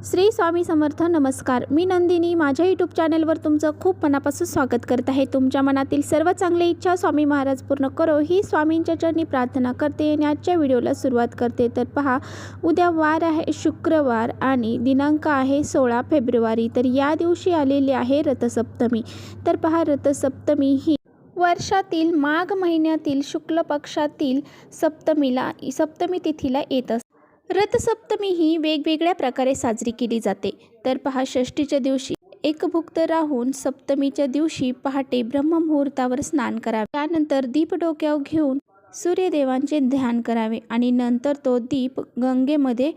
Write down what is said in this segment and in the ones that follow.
श्री स्वामी समर्थ. नमस्कार, मी नंदिनी. माझ्या यूट्यूब चॅनलवर तुमचं खूप मनापासून स्वागत करत आहे. तुमच्या मनातील सर्व चांगली इच्छा स्वामी महाराज पूर्ण करो ही स्वामींच्या चरणी प्रार्थना करते आणि आजच्या व्हिडिओला सुरुवात करते. तर पहा, उद्या वार आहे शुक्रवार आणि दिनांक आहे 16 फेब्रुवारी. तर या दिवशी आलेली आहे रथसप्तमी. तर पहा, रथसप्तमी ही वर्षातील माघ महिन्यातील शुक्ल पक्षातील सप्तमी तिथीला येत असते. रथसप्तमी ही वेगवेगळ्या प्रकारे साजरी केली जाते. तर पहा, षष्टीच्या दिवशी एकभुक्त राहून सप्तमीच्या दिवशी पहाटे ब्रह्ममुहूर्तावर स्नान करावे. त्यानंतर दीप डोक्यावर घेऊन सूर्यदेवांचे ध्यान करावे आणि नंतर तो दीप गंगेमध्ये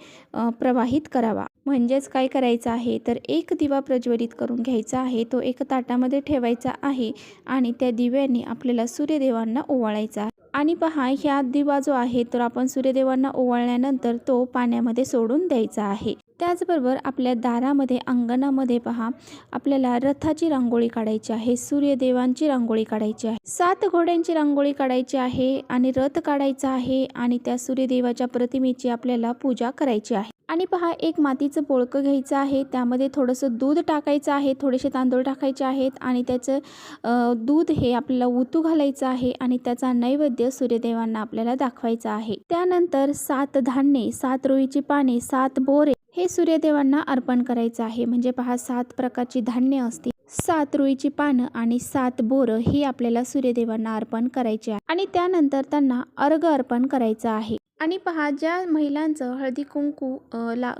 प्रवाहित करावा. म्हणजेच काय करायचं आहे, तर एक दिवा प्रज्वलित करून घ्यायचा आहे. तो एक ताटामध्ये ठेवायचा आहे आणि त्या दिव्याने आपल्याला सूर्यदेवांना ओवाळायचा आहे. आणि पहा, ह्या दिवा जो आहे तर आपण सूर्यदेवांना ओवाळल्यानंतर तो पाण्यामध्ये सोडून द्यायचा आहे. त्याचबरोबर आपल्या दारामध्ये अंगणामध्ये पहा, आपल्याला रथाची रांगोळी काढायची आहे, सूर्यदेवांची रांगोळी काढायची आहे, 7 घोड्यांची रांगोळी काढायची आहे आणि रथ काढायचा आहे आणि त्या सूर्यदेवाच्या प्रतिमेची आपल्याला पूजा करायची आहे. आणि पहा, एक मातीचं पोळकं घ्यायचं आहे, त्यामध्ये थोडंसं दूध टाकायचं आहे, थोडेसे तांदूळ टाकायचे आहेत आणि त्याचं दूध हे आपल्याला उतू घालायचं आहे आणि त्याचा नैवेद्य सूर्यदेवांना आपल्याला दाखवायचा आहे. त्यानंतर 7 धान्ये, 7 रुईची पाने, 7 बोरे हे सूर्यदेवांना अर्पण करायचं आहे. म्हणजे पहा, 7 प्रकारची धान्य असतील, 7 रुईची पानं आणि 7 बोरं ही आपल्याला सूर्यदेवांना अर्पण करायचे आहे आणि त्यानंतर त्यांना अर्घ्य अर्पण करायचं आहे. आणि पहा, ज्या महिलांचं हळदी कुंकू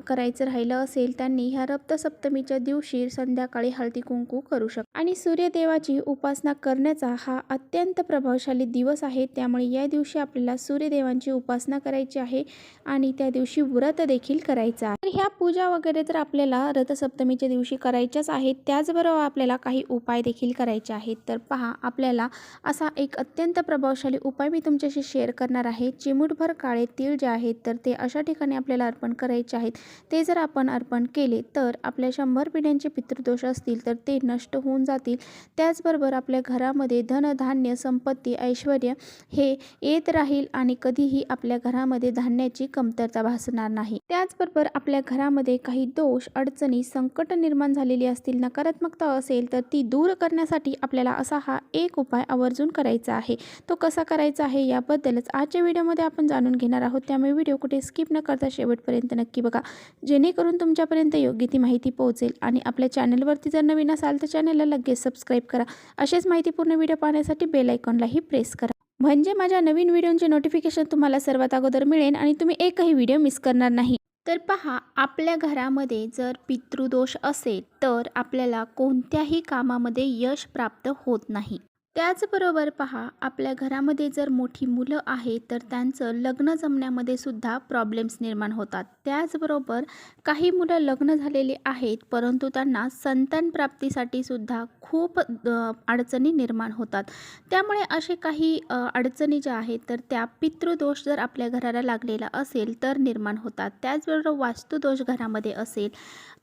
करायचं राहिलं असेल त्यांनी ह्या रथसप्तमीच्या दिवशी संध्याकाळी हळदी कुंकू करू शकतात. आणि सूर्यदेवाची उपासना करण्याचा हा अत्यंत प्रभावशाली दिवस आहे. त्यामुळे या दिवशी आपल्याला सूर्यदेवांची उपासना करायची आहे आणि त्या दिवशी व्रत देखील करायचं आहे. तर ह्या पूजा वगैरे तर आपल्याला रथसप्तमीच्या दिवशी करायच्याच आहेत. त्याचबरोबर आपल्याला काही उपाय देखील करायचे आहेत. तर पहा, आपल्याला असा एक अत्यंत प्रभावशाली उपाय मी तुमच्याशी शेअर करणार आहे. चिमूटभर काळे तीळ जे आहेत तर ते अशा ठिकाणी आपल्याला अर्पण करायचे आहेत. ते जर आपण अर्पण केले तर आपल्या 100 पिढ्यांचे पितृदोष असतील तर ते नष्ट होऊन जातील. त्याचबरोबर आपल्या घरामध्ये धन, धान्य, संपत्ती, ऐश्वर्य हे येत राहील आणि कधीही आपल्या घरामध्ये धान्याची कमतरता भासणार नाही. त्याचबरोबर आपल्या घरामध्ये काही दोष, अडचणी, संकट निर्माण झालेली असतील, नकारात्मकता असेल तर ती दूर करण्यासाठी आपल्याला असा हा एक उपाय आवर्जून करायचा आहे. तो कसा करायचा आहे याबद्दलच आजच्या व्हिडिओमध्ये आपण जाणून घेणार आहोत. त्यामुळे व्हिडिओ कुठे स्किप न करता शेवटपर्यंत नक्की बघा, जेणेकरून तुमच्यापर्यंत योग्य ती माहिती पोहोचेल. आणि आपल्या चॅनलवरती जर नवीन असाल तर चॅनलला लगेच सबस्क्राईब करा. असेच माहितीपूर्ण व्हिडिओ पाहण्यासाठी बेल आयकॉनलाही प्रेस करा, म्हणजे माझ्या नवीन व्हिडिओचे नोटिफिकेशन तुम्हाला सर्वात अगोदर मिळेल आणि तुम्ही एकही व्हिडिओ मिस करणार नाही. तर पहा, आपल्या घरामध्ये जर पितृदोष असेल तर आपल्याला कोणत्याही कामामध्ये यश प्राप्त होत नाही. त्याचबरोबर पहा, आपल्या घरामध्ये जर मोठी मुलं आहेत तर त्यांचं लग्न जमण्यामध्ये सुद्धा प्रॉब्लेम्स निर्माण होतात. त्याचबरोबर काही मुलं लग्न झालेली आहेत परंतु त्यांना संतान प्राप्तीसाठी सुद्धा खूप अडचणी निर्माण होतात. त्यामुळे असे काही अडचणी ज्या आहेत तर त्या पितृदोष जर आपल्या घराला लागलेला असेल तर निर्माण होतात. त्याचबरोबर वास्तुदोष घरामध्ये असेल,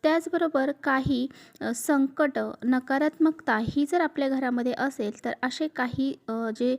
त्याचबरोबर काही संकट, नकारात्मकता ही जर आपल्या घरामध्ये असेल तर असे काही जे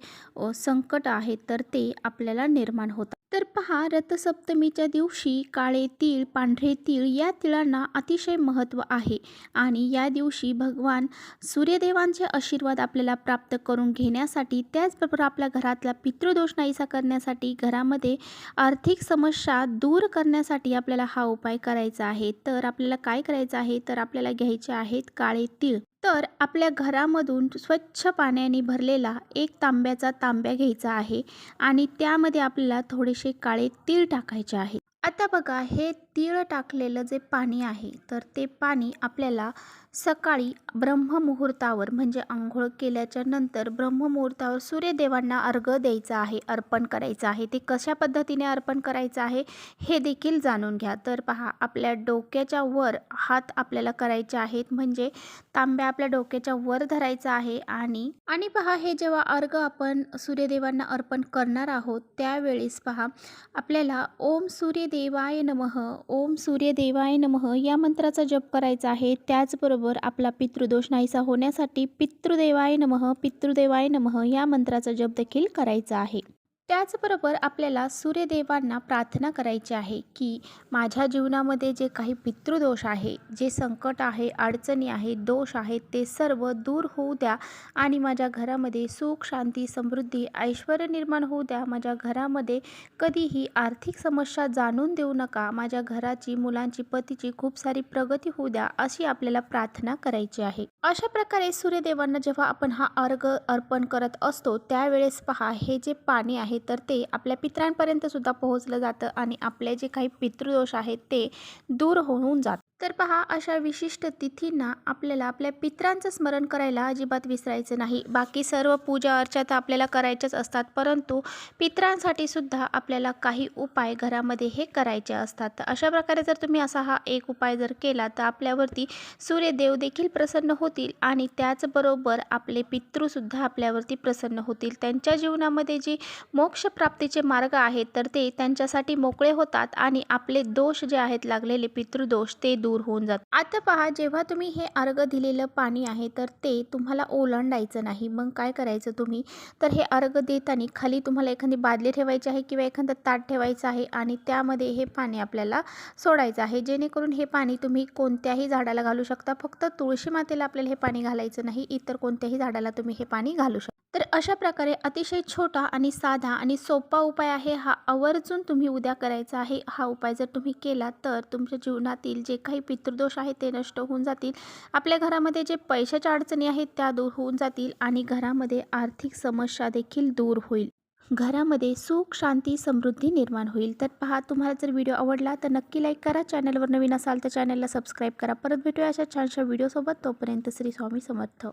संकट आहेत तर ते आपल्याला निर्माण होतात. तर पहा, रथसप्तमीच्या दिवशी काळे तीळ, पांढरे तीळ या तिळांना अतिशय महत्त्व आहे आणि या दिवशी भगवान सूर्यदेवांचे आशीर्वाद आपल्याला प्राप्त करून घेण्यासाठी, त्याचबरोबर आपल्या घरातला पितृदोष नाहीसा करण्यासाठी, घरामध्ये आर्थिक समस्या दूर करण्यासाठी आपल्याला हा उपाय करायचा आहे. तर आपल्याला काय करायचं आहे, तर आपल्याला घ्यायचे आहेत काळे तीळ. तर आपल्या घरामधून स्वच्छ पाण्याने भरलेला एक तांब्याचा तांब्या घ्यायचा आहे आणि त्यामध्ये आपल्याला थोडेसे काळे तीळ टाकायचे आहेत. आता बघा, हे तीळ टाकलेलं जे पाणी आहे तर ते पाणी आपल्याला सकाळी ब्रह्ममुहूर्तावर, म्हणजे आंघोळ केल्याच्या नंतर ब्रह्ममुहूर्तावर सूर्यदेवांना अर्घ्य द्यायचा आहे, अर्पण करायचं आहे. ते कशा पद्धतीने अर्पण करायचं आहे हे देखील जाणून घ्या. तर पहा, आपल्या डोक्याच्या वर हात आपल्याला करायचे आहेत, म्हणजे तांब्या आपल्या डोक्याच्या वर धरायचा आहे आणि पहा, हे जेव्हा अर्घ्य आपण सूर्यदेवांना अर्पण करणार आहोत त्यावेळेस पहा, आपल्याला ओम सूर्यदेवाय नमः, ओम सूर्यदेवाय नमः या मंत्राचा जप करायचा आहे. त्याचबरोबर आपला पितृदोष नाहीसा होण्यासाठी पितृदेवाय नमः, पितृदेवाय नमः या मंत्राचा जप देखील करायचा आहे. त्याचबरोबर आपल्याला सूर्यदेवांना प्रार्थना करायची आहे की माझ्या जीवनामध्ये जे काही पितृदोष आहे, जे संकट आहे, अडचणी आहे, दोष आहेत, ते सर्व दूर होऊ द्या आणि माझ्या घरामध्ये सुख, शांती, समृद्धी, ऐश्वर्य निर्माण होऊ द्या. माझ्या घरामध्ये कधीही आर्थिक समस्या जाणून देऊ नका. माझ्या घराची, मुलांची, पतीची खूप सारी प्रगती होऊ द्या, अशी आपल्याला प्रार्थना करायची आहे. अशा प्रकारे सूर्यदेवांना जेव्हा आपण हा अर्घ अर्पण करत असतो त्यावेळेस पहा, हे जे पाणी आहे तर ते आपल्या पितरांपर्यंत सुद्धा पोहोचलं जातं आणि आपले जे काही पितृदोष आहेत ते दूर होऊन जातात. तर पहा, अशा विशिष्ट तिथींना आपल्याला आपल्या पितरांचं स्मरण करायला अजिबात विसरायचं नाही. बाकी सर्व पूजा अर्चा तर आपल्याला करायच्याच असतात, परंतु पितरांसाठी सुद्धा आपल्याला काही उपाय घरामध्ये हे करायचे असतात. तर अशा प्रकारे जर तुम्ही असा हा एक उपाय जर केला तर आपल्यावरती सूर्यदेव देखील प्रसन्न होतील आणि त्याचबरोबर आपले पितृसुद्धा आपल्यावरती प्रसन्न होतील. त्यांच्या जीवनामध्ये जी मोक्षप्राप्तीचे मार्ग आहेत तर ते त्यांच्यासाठी मोकळे होतात आणि आपले दोष जे आहेत, लागलेले पितृदोष, ते दूर होऊन जातात. आता पहा, जेव्हा तुम्ही हे अर्घ दिलेलं पाणी आहे तर ते तुम्हाला ओलांडायचं नाही. मग काय करायचं तुम्ही, तर हे अर्घ देताना खाली तुम्हाला एखादी बादली ठेवायची आहे किंवा एखादं ताट ठेवायचं आहे आणि त्यामध्ये हे पाणी आपल्याला सोडायचं आहे. जेणेकरून हे पाणी तुम्ही कोणत्याही झाडाला घालू शकता. फक्त तुळशी मातेला आपल्याला हे पाणी घालायचं नाही, इतर कोणत्याही झाडाला तुम्ही हे पाणी घालू शकता. तर अशा प्रकारे अतिशय छोटा आणि साधा आणि सोपा उपाय आहे हा. आवर्जून तुम्ही उद्या करायचा आहे. हा उपाय जर तुम्ही केला तर तुमच्या जीवनातील जे काही पितृदोष आहेत ते नष्ट होऊन जातील. आपल्या घरामध्ये जे पैशाच्या अडचणी आहेत त्या दूर होऊन जातील आणि घरामध्ये आर्थिक समस्या देखील दूर होईल. घरामध्ये सुख, शांती, समृद्धी निर्माण होईल. तर पहा, तुम्हाला जर व्हिडिओ आवडला तर नक्की लाईक करा. चॅनलवर नवीन असाल तर चॅनलला सबस्क्राईब करा. परत भेटूया अशा छानशा व्हिडिओसोबत. तोपर्यंत श्री स्वामी समर्थ.